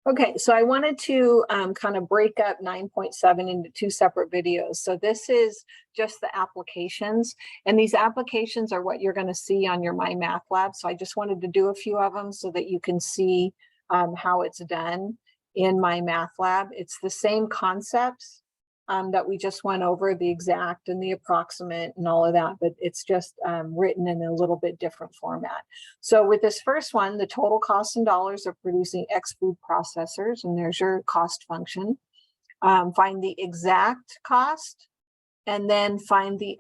Okay, so I wanted to kind of break up 9.7 into two separate videos. So this is just the applications, and these applications are what you're going to see on your My Math Lab. So I just wanted to do a few of them so that you can see how it's done in My Math Lab. It's the same concepts that we just went over, the exact and the approximate and all of that, but it's just written in a little bit different format. So with this first one, the total cost in dollars of producing X food processors, and there's your cost function. Find the exact cost, and then find the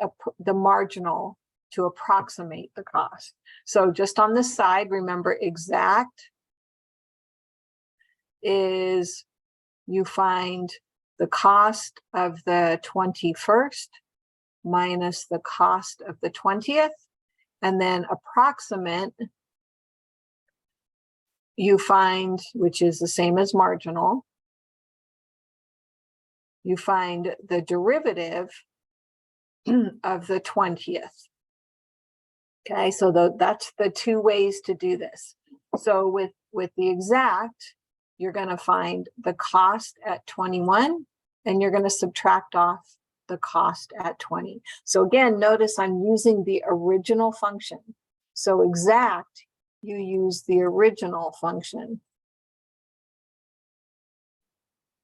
marginal to approximate the cost. So just on this side, remember exact is you find the cost of the 21st minus the cost of the 20th, and then approximate you find, which is the same as marginal, you find the derivative of the 20th. Okay, so that's the two ways to do this. So with the exact, you're going to find the cost at 21, and you're going to subtract off the cost at 20. So again, notice I'm using the original function. So exact, you use the original function.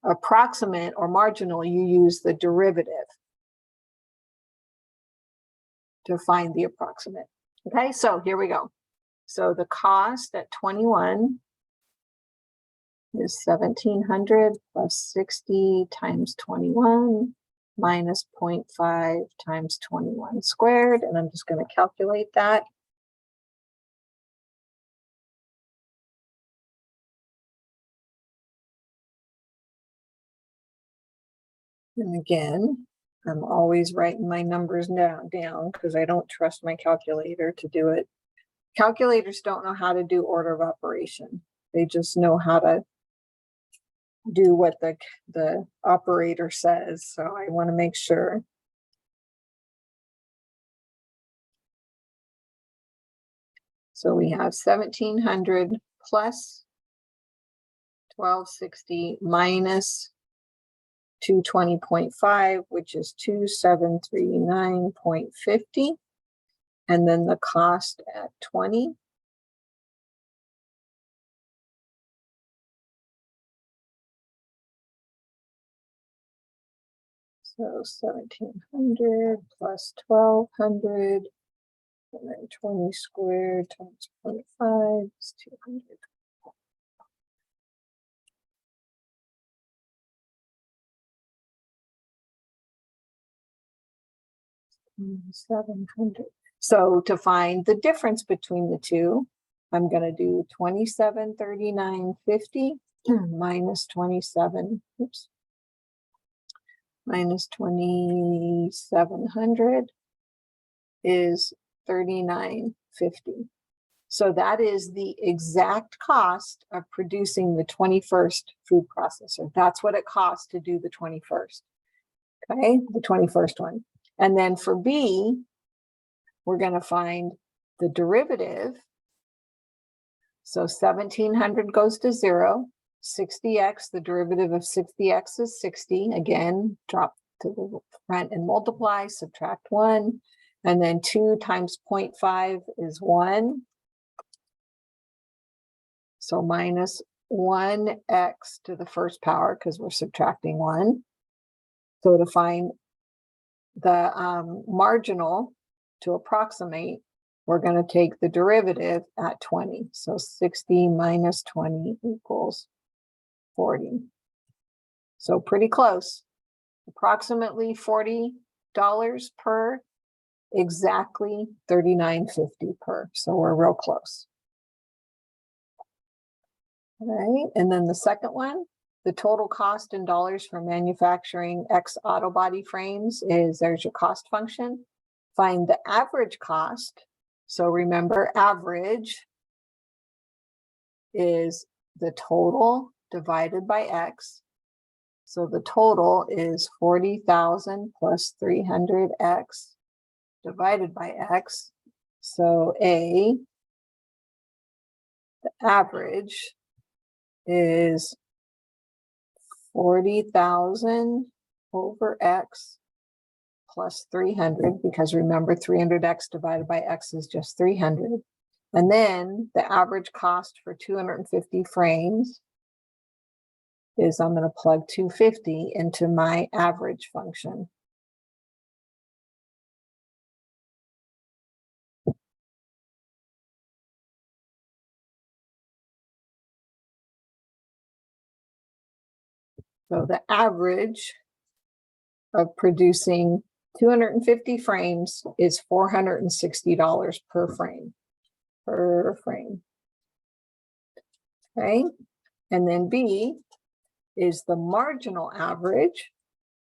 Approximate or marginal, you use the derivative to find the approximate. Okay, so here we go. So the cost at 21 is 1,700 plus 60 times 21 minus 0.5 times 21 squared. And I'm just going to calculate that. And again, I'm always writing my numbers down because I don't trust my calculator to do it. Calculators don't know how to do order of operation. They just know how to do what the operator says. So I want to make sure. So we have 1,700 plus 1,260 minus 220.5, which is 2,739.50. And then the cost at 20. So 1,700 plus 1,200, and then 20 squared times 0.5 is 200. 700. So to find the difference between the two, I'm going to do 2739.50 minus 27. Oops. Minus 2,700 is 39.50. So that is the exact cost of producing the 21st food processor. That's what it costs to do the 21st. Okay, the 21st one. And then for B, we're going to find the derivative. So 1,700 goes to 0. 60x, the derivative of 60x is 60. Again, drop to the front and multiply, subtract 1. And then 2 times 0.5 is 1. So minus 1x to the first power, because we're subtracting 1. So to find the marginal to approximate, we're going to take the derivative at 20. So 60 minus 20 equals 40. So pretty close. Approximately $40 per, exactly $39.50 per. So we're real close. All right, and then the second one, the total cost in dollars for manufacturing X auto body frames is, there's your cost function. Find the average cost. So remember, average is the total divided by X. So the total is 40,000 plus 300X divided by X. So the average is 40,000 over X plus 300, because remember 300X divided by X is just 300. And then the average cost for 250 frames is, I'm going to plug 250 into my average function. So the average of producing 250 frames is $460 per frame. Okay, and then B is the marginal average.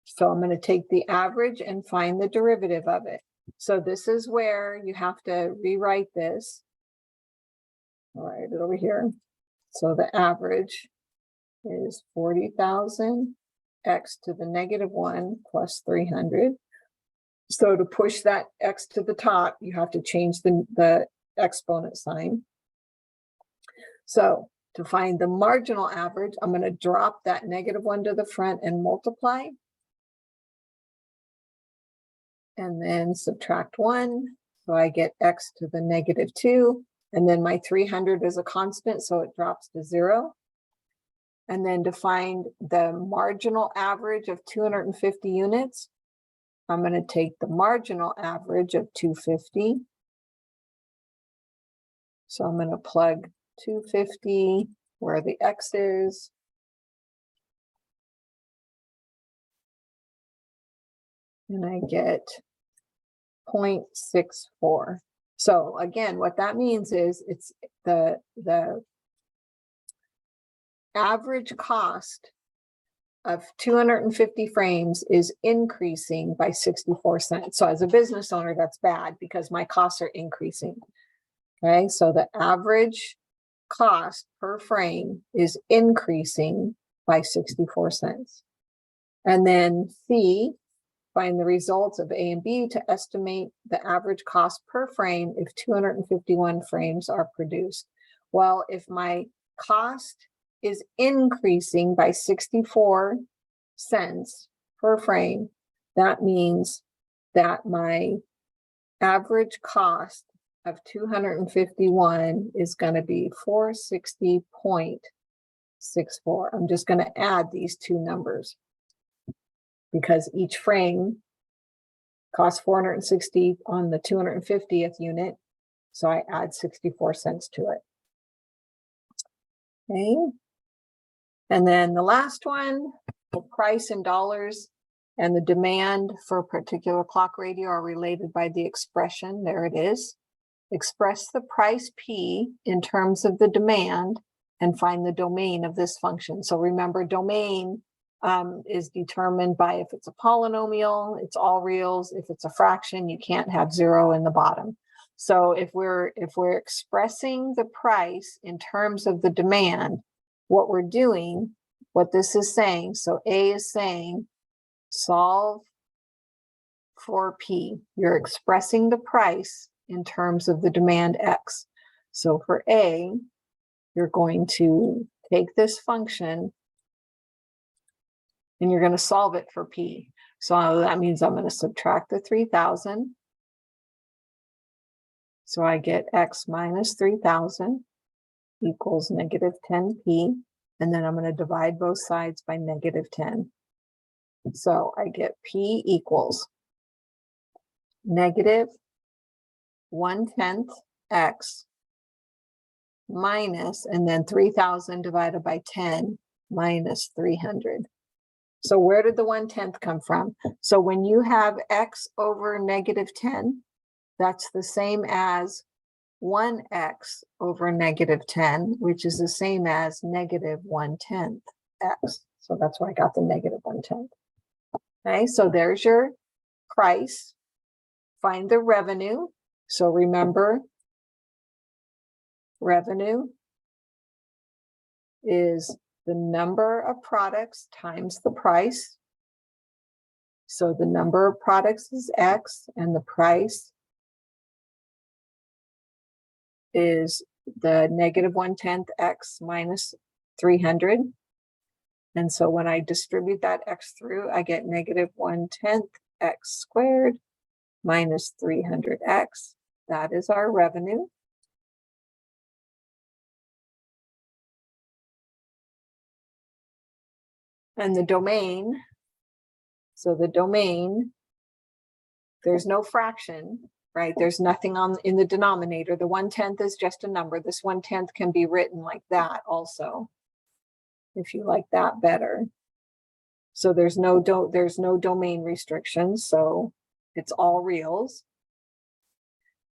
So I'm going to take the average and find the derivative of it. So this is where you have to rewrite this. All right, over here. So the average is 40,000 X to the -1 plus 300. So to push that X to the top, you have to change the exponent sign. So to find the marginal average, I'm going to drop that -1 to the front and multiply. And then subtract 1. So I get X to the -2. And then my 300 is a constant, so it drops to 0. And then to find the marginal average of 250 units, I'm going to take the marginal average of 250. So I'm going to plug 250 where the X is. And I get 0.64. So again, what that means is it's the average cost of 250 frames is increasing by 64 cents. So as a business owner, that's bad because my costs are increasing. Okay, so the average cost per frame is increasing by 64 cents. And then C, find the results of A and B to estimate the average cost per frame if 251 frames are produced. Well, if my cost is increasing by 64 cents per frame, that means that my average cost of 251 is going to be 460.64. I'm just going to add these two numbers because each frame costs 460 on the 250th unit. So I add 64 cents to it. Okay. And then the last one, the price in dollars and the demand for a particular clock radio are related by the expression. There it is. Express the price P in terms of the demand and find the domain of this function. So remember, domain is determined by if it's a polynomial, it's all reals. If it's a fraction, you can't have 0 in the bottom. So if we're expressing the price in terms of the demand, what we're doing, what this is saying, so A is saying solve for P. You're expressing the price in terms of the demand X. So for A, you're going to take this function and you're going to solve it for P. So that means I'm going to subtract the 3,000. So I get X minus 3,000 equals -10P. And then I'm going to divide both sides by -10. So I get P equals -1/10 X minus, and then 3,000 divided by 10 minus 300. So where did the 1/10 come from? So when you have X over -10, that's the same as 1X over -10, which is the same as -1/10 X. So that's why I got the -1/10. Okay, so there's your price. Find the revenue. So remember, revenue is the number of products times the price. So the number of products is X and the price is the -1/10 X minus 300. And so when I distribute that x through, I get negative 1/10 x squared minus 300x. That is our revenue. And the domain, so the domain, there's no fraction, right? There's nothing in the denominator. The 1/10 is just a number. This 1/10 can be written like that also, if you like that better. So there's no domain restrictions, so it's all reals.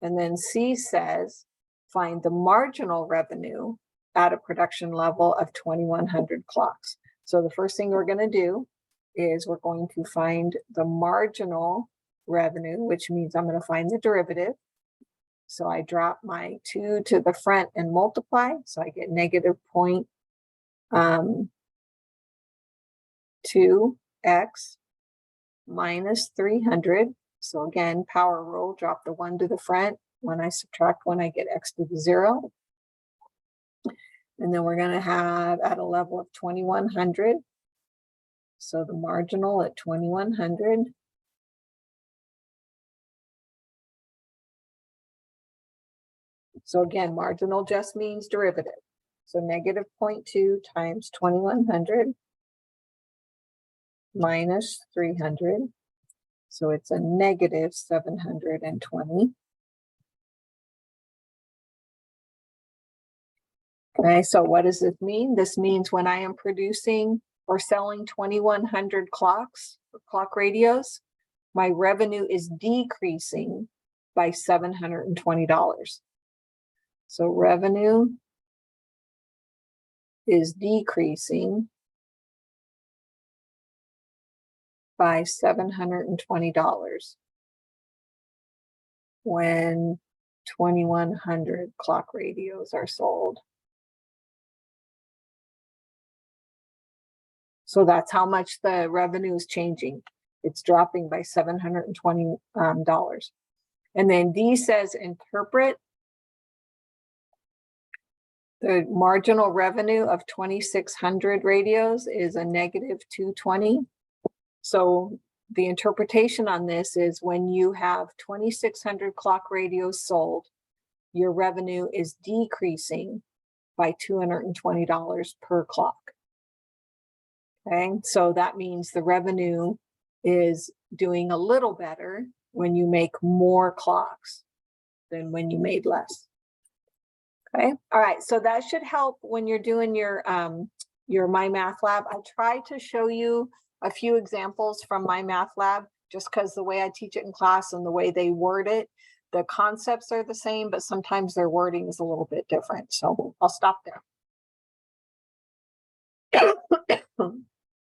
And then C says, find the marginal revenue at a production level of 2100 clocks. So the first thing we're going to do is we're going to find the marginal revenue, which means I'm going to find the derivative. So I drop my 2 to the front and multiply. So I get negative 0.2x minus 300. So again, power rule, drop the 1 to the front. When I subtract 1, I get x to the 0. And then we're going to have at a level of 2100. So the marginal at 2100. So again, marginal just means derivative. So negative 0.2 times 2100 minus 300. So it's a negative 720. Okay, so what does this mean? This means when I am producing or selling 2100 clocks, or clock radios, my revenue is decreasing by $720. So revenue is decreasing by $720 when 2100 clock radios are sold. So that's how much the revenue is changing. It's dropping by $720. And then D says interpret the marginal revenue of 2600 radios is a negative 220. So the interpretation on this is when you have 2600 clock radios sold, your revenue is decreasing by $220 per clock. Okay, so that means the revenue is doing a little better when you make more clocks than when you made less. Okay, all right, so that should help when you're doing your My Math Lab. I tried to show you a few examples from My Math Lab just because the way I teach it in class and the way they word it, the concepts are the same, but sometimes their wording is a little bit different. So I'll stop there.